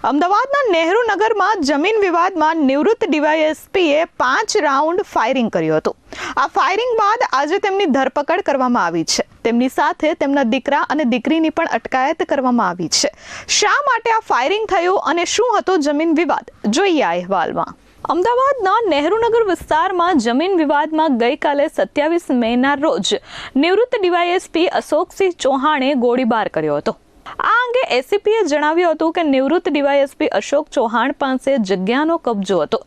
અમદાવાદના નહેરુ નગરમાં જમીન વિવાદમાં નિવૃત્ત ડીવાયએસપીએ 5 રાઉન્ડ ફાયરિંગ કર્યું હતું। આ ફાયરિંગ બાદ આજે તેમની ધરપકડ કરવામાં આવી છે। તેમની સાથે તેમના દીકરા અને દીકરીની પણ અટકાયત કરવામાં આવી છે। શા માટે આ ફાયરિંગ થયું અને શું હતો જમીન વિવાદ, જોઈએ આ અહેવાલમાં। અમદાવાદના નહેરુનગર વિસ્તારમાં જમીન વિવાદમાં ગઈકાલે 27 મેના રોજ નિવૃત્ત ડીવાયએસપી અશોકસિંહ ચૌહાણે ગોળીબાર કર્યો હતો। આ અંગે એસીપીએ જણાવ્યું હતું કે નિવૃત્ત ડીવાયએસપી અશોક ચૌહાણ પાસે જગ્યાનો કબજો હતો,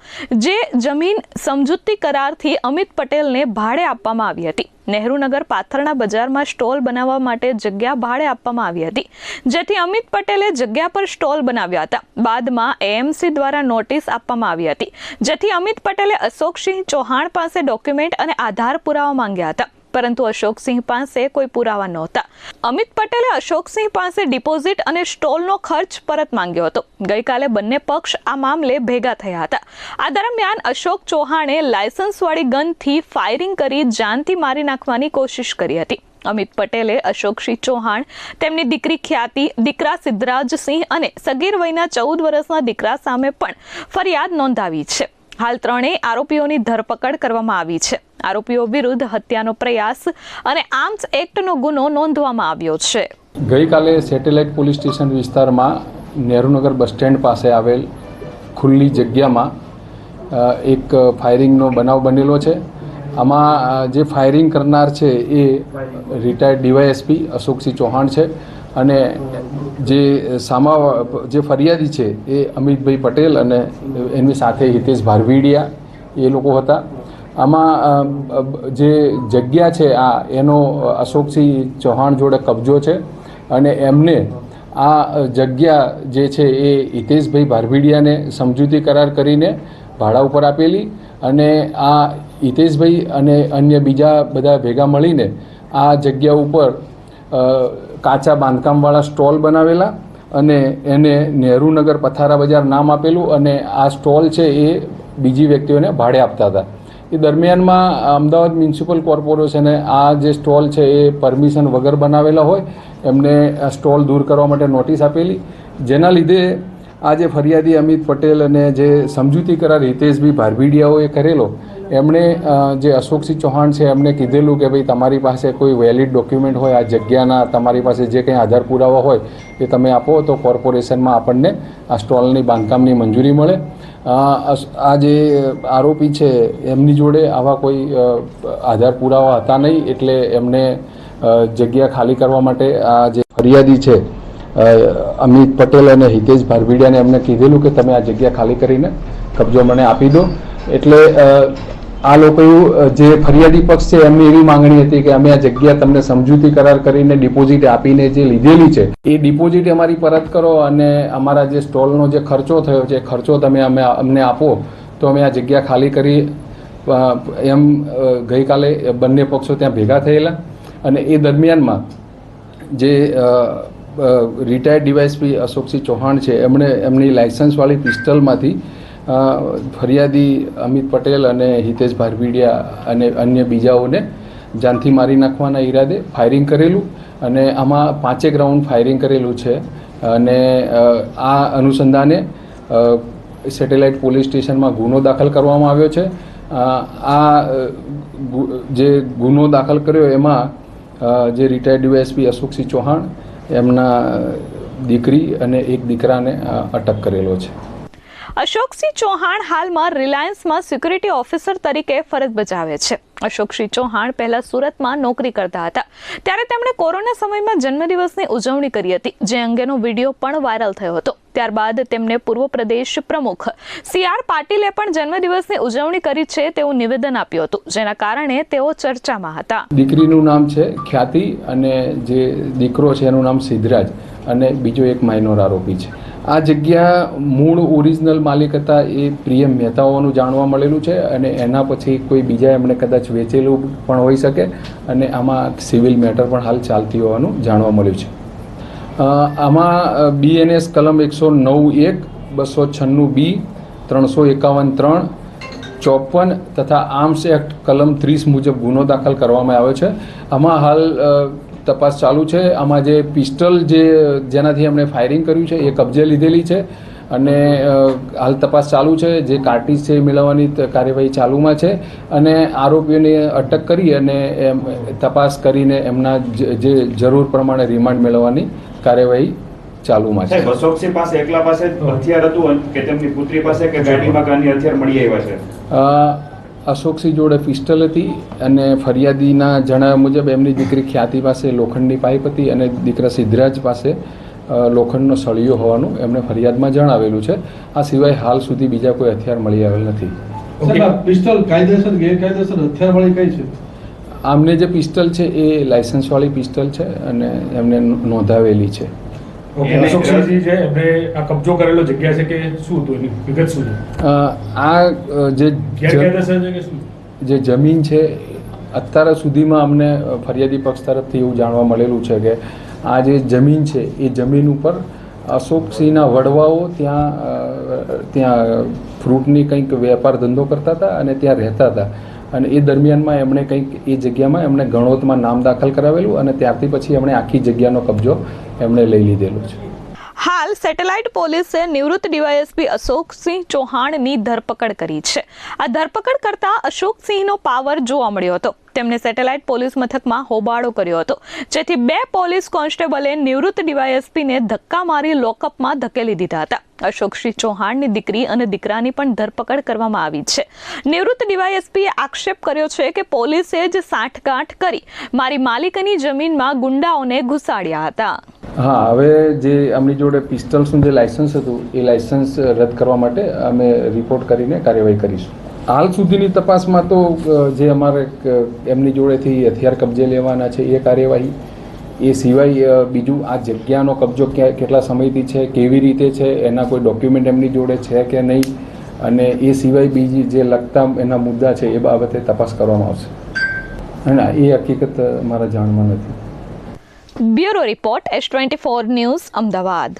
જે જમીન સમજૂતી કરારથી અમિત પટેલને ભાડે આપવામાં આવી હતી। નહેરુનગર પાથરણા બજારમાં સ્ટોલ બનાવવા માટે જગ્યા ભાડે આપવામાં આવી હતી, જેથી અમિત પટેલે જગ્યા પર સ્ટોલ બનાવ્યા હતા। બાદમાં એએમસી દ્વારા નોટિસ આપવામાં આવી હતી, જેથી અમિત પટેલે અશોકસિંહ ચૌહાણ પાસે ડોક્યુમેન્ટ અને આધાર પુરાવા માંગ્યા હતા, પરંતુ અશોકસિંહ પાસે કોઈ પુરાવા નહોતા। અમિત પટેલે અશોકસિંહ પાસે ડિપોઝિટ અને સ્ટોલનો ખર્ચ પરત માંગ્યો હતો। ગઈકાલે બંને પક્ષ આ મામલે ભેગા થયા હતા। આ દરમિયાન અશોક ચૌહાણે લાયસન્સવાળી ગનથી ફાયરિંગ કરી જાનથી મારી નાખવાની કોશિશ કરી હતી। અમિત પટેલે અશોકસિંહ ચૌહાણ, તેમની દીકરી ખ્યાતિ, દીકરા સિદ્ધરાજસિંહ અને સગીર વયના 14 વર્ષના દીકરા સામે પણ ફરિયાદ નોંધાવી છે। હાલ ત્રણેય આરોપીઓની ધરપકડ કરવામાં આવી છે। આરોપીઓ વિરુદ્ધ હત્યાનો પ્રયાસ અને આર્મ્સ એક્ટનો ગુનો નોંધવામાં આવ્યો છે। ગઈકાલે સેટેલાઇટ પોલીસ સ્ટેશન વિસ્તારમાં નહેરુનગર બસ સ્ટેન્ડ પાસે આવેલ ખુલ્લી જગ્યામાં એક ફાયરિંગનો બનાવ બનેલો છે। આમાં જે ફાયરિંગ કરનાર છે એ રિટાયર્ડ ડીવાયએસપી અશોકસિંહ ચૌહાણ છે અને જે ફરિયાદી છે એ અમિતભાઈ પટેલ અને એની સાથે હિતેશ ભારવીડિયા એ લોકો હતા। આમાં જે જગ્યા છે એનો અશોકસિંહ ચૌહાણ જોડે કબજો છે અને એમને આ જગ્યા જે છે એ હિતેશભાઈ ભારવીડિયાને સમજૂતી કરાર કરીને ભાડા ઉપર આપેલી અને આ હિતેશભાઈ અને અન્ય બીજા બધા ભેગા મળીને આ જગ્યા ઉપર કાચા બાંધકામવાળા સ્ટોલ બનાવેલા અને એને નહેરુનગર પથારા બજાર નામ આપેલું અને આ સ્ટોલ છે એ બીજી વ્યક્તિઓને ભાડે આપતા હતા। એ દરમિયાનમાં અમદાવાદ મ્યુનિસિપલ કોર્પોરેશને આ જે સ્ટોલ છે એ પરમિશન વગર બનાવેલા હોય એમને આ સ્ટોલ દૂર કરવા માટે નોટિસ આપેલી, જેના લીધે આ જે ફરિયાદી અમિત પટેલ અને જે સમજૂતી કરાર હિતેશભાઈ ભારવીડિયાઓએ કરેલો એમણે જે અશોકસિંહ ચૌહાણ છે એમને કીધેલું કે ભાઈ તમારી પાસે કોઈ વેલિડ ડોક્યુમેન્ટ હોય આ જગ્યાના, તમારી પાસે જે કંઈ આધાર પુરાવા હોય એ તમે આપો તો કોર્પોરેશનમાં આપણને આ સ્ટોલની બાંધકામની મંજૂરી મળે। આ જે આરોપી છે એમની જોડે આવા કોઈ આધાર પુરાવા હતા નહીં, એટલે એમને જગ્યા ખાલી કરવા માટે આ જે ફરિયાદી છે અમિત પટેલ અને હિતેશ ભારવીડિયાને એમને કીધેલું કે તમે આ જગ્યા ખાલી કરીને કબજો મને આપી દો। એટલે આ લોકો જે ફરિયાદી પક્ષ છે એમની એવી માંગણી હતી કે અમે આ જગ્યા તમને સમજૂતી કરાર કરીને ડિપોઝિટ આપીને જે લીધેલી છે એ ડિપોઝિટ અમારી પરત કરો અને અમારા જે સ્ટોલનો જે ખર્ચો થયો છે એ ખર્ચો તમે અમને આપો તો અમે આ જગ્યા ખાલી કરી એમ ગઈકાલે બંને પક્ષો ત્યાં ભેગા થયેલા અને એ દરમિયાનમાં જે રિટાયર્ડ ડીવાયએસપી અશોકસિંહ ચૌહાણ છે એમણે એમની લાયસન્સવાળી પિસ્ટલમાંથી ફરિયાદી અમિત પટેલ અને હિતેશ ભારવીડિયા અને અન્ય બીજાઓને જાનથી મારી નાખવાના ઈરાદે ફાયરિંગ કરેલું અને આમાં 5 રાઉન્ડ ફાયરિંગ કરેલું છે અને આ અનુસંધાને સેટેલાઇટ પોલીસ સ્ટેશનમાં ગુનો દાખલ કરવામાં આવ્યો છે। આ જે ગુનો દાખલ કર્યો એમાં જે રિટાયર્ડ ડીવાયએસપી અશોકસિંહ ચૌહાણ, એમના દીકરી અને એક દીકરાને અટક કરેલો છે। અશોકસિંહ ચૌહાણ હાલમાં રિલાયન્સમાં સિક્યુરિટી ઓફિસર તરીકે ફરજ બજાવે છે। અશોકસિંહ ચૌહાણ પહેલા સુરતમાં નોકરી કરતા હતા, ત્યારે તેમણે કોરોના સમયમાં જન્મદિવસની ઉજવણી કરી હતી, જે અંગેનો વિડીયો પણ વાયરલ થયો હતો। ત્યારબાદ તેમને પૂર્વ પ્રદેશ પ્રમુખ CR પાટીલે પણ જન્મદિવસની ઉજવણી કરી છે તેવું નિવેદન આપ્યું હતું, જેના કારણે તેઓ ચર્ચામાં હતા। દીકરીનું નામ છે ખ્યાતિ અને જે દીકરો છે એનું નામ સિદ્ધરાજ અને બીજો એક માઇનોર આરોપી છે। આ જગ્યા મૂળ ઓરિજિનલ માલિક હતા એ પ્રિયમ મહેતાઓનું જાણવા મળેલું છે અને એના પછી કોઈ બીજા એમણે કદાચ વેચેલું પણ હોઈ શકે અને આમાં સિવિલ મેટર પણ હાલ ચાલતી હોવાનું જાણવા મળ્યું છે। આમાં BNS કલમ 109(1), 296(b), 351(3), 54 તથા આર્મ્સ એક્ટ કલમ 30 મુજબ ગુનો દાખલ કરવામાં આવ્યો છે। આમાં હાલ તપાસ ચાલુ છે। આમાં જે પિસ્ટલ જેનાથી એમણે ફાયરિંગ કર્યું છે એ કબજે લીધેલી છે અને હાલ તપાસ ચાલુ છે. જે કાર્ટિજ છે એ મેળવવાની કાર્યવાહી ચાલુમાં છે અને આરોપીઓને અટક કરી અને તપાસ કરીને એમના જે જરૂર પ્રમાણે રિમાન્ડ મેળવવાની કાર્યવાહી ચાલુમાં છે. અશોકસિંહ પાસે એકલા પાસે હથિયાર હતું કે તેમની પુત્રી પાસે કે ગાડીમાં કાની હથિયાર મળી આવ્યા છે? અશોકસિંહ જોડે પિસ્ટલ હતી અને ફરિયાદીના જણાવ્યા મુજબ એમની દીકરી ખ્યાતિ પાસે લોખંડની પાઇપ હતી અને દીકરા સિદ્ધરાજ પાસે લોખંડનો સળિયો હોવાનું એમણે ફરિયાદમાં જણાવેલું છે. આ સિવાય હાલ સુધી બીજા કોઈ હથિયાર મળી આવેલ નથી. પિસ્તોલ કાયદેસર ગેરકાયદેસર હથિયાર વાળી કઈ છે? આમને જે પિસ્ટલ છે એ લાયસન્સવાળી પિસ્ટલ છે અને એમને નોંધાવેલી છે. અશોકસિંહજી છે એમને આ કબજો કરેલો જગ્યા છે કે શું હતું, એની વિગત શું છે? આ જે ગેરકાયદેસર છે કે શું? જે જમીન છે અત્યાર સુધીમાં અમને ફરિયાદી પક્ષ તરફથી એવું જાણવા મળેલું છે કે આ જે જમીન છે એ જમીન ઉપર અશોકસિંહના વડવાઓ ત્યાં ફ્રૂટની કંઈક વેપાર ધંધો કરતા હતા અને ત્યાં રહેતા હતા અને એ દરમિયાનમાં એમણે કંઈક એ જગ્યામાં એમણે ગણોતમાં નામ દાખલ કરાવેલું અને ત્યારથી પછી એમણે આખી જગ્યાનો કબજો એમણે લઈ લીધેલો છે. હાલ સેટેલાઇટ પોલીસે નિવૃત્ત ડીવાયએસપી અશોકસિંહ ચૌહાણની ધરપકડ કરી છે. આ ધરપકડ કરતા અશોકસિંહનો પાવર જોવા મળ્યો હતો. તેમણે સેટેલાઇટ પોલીસ મથકમાં હોબાળો કર્યો હતો, જેથી 2 પોલીસ કોન્સ્ટેબલે નિવૃત્ત ડીવાયએસપીને ધક્કા મારી લોકઅપમાં ધકેલી દીધા હતા. અશોકસિંહ ચૌહાણની દીકરી અને દીકરાની પણ ધરપકડ કરવામાં આવી છે. નિવૃત્ત ડીવાયએસપીએ આક્ષેપ કર્યો છે કે પોલીસે જ સાંઠગાંઠ કરી મારી માલિકીની જમીનમાં ગુંડાઓને ઘુસાડ્યા હતા. હા, હવે જે એમની જોડે પિસ્ટલ્સનું જે લાયસન્સ હતું એ લાયસન્સ રદ કરવા માટે અમે રિપોર્ટ કરીને કાર્યવાહી કરીશું. હાલ સુધીની તપાસમાં તો જે અમારે એમની જોડેથી હથિયાર કબજે લેવાના છે એ કાર્યવાહી, એ સિવાય બીજું આ જગ્યાનો કબજો કેટલા સમયથી છે, કેવી રીતે છે, એના કોઈ ડોક્યુમેન્ટ એમની જોડે છે કે નહીં, અને એ સિવાય બીજી જે લગતા એના મુદ્દા છે એ બાબતે તપાસ કરવામાં આવશે. અને એ હકીકત મારા જાણમાં નથી. Bureau report S24 news, Ahmedabad.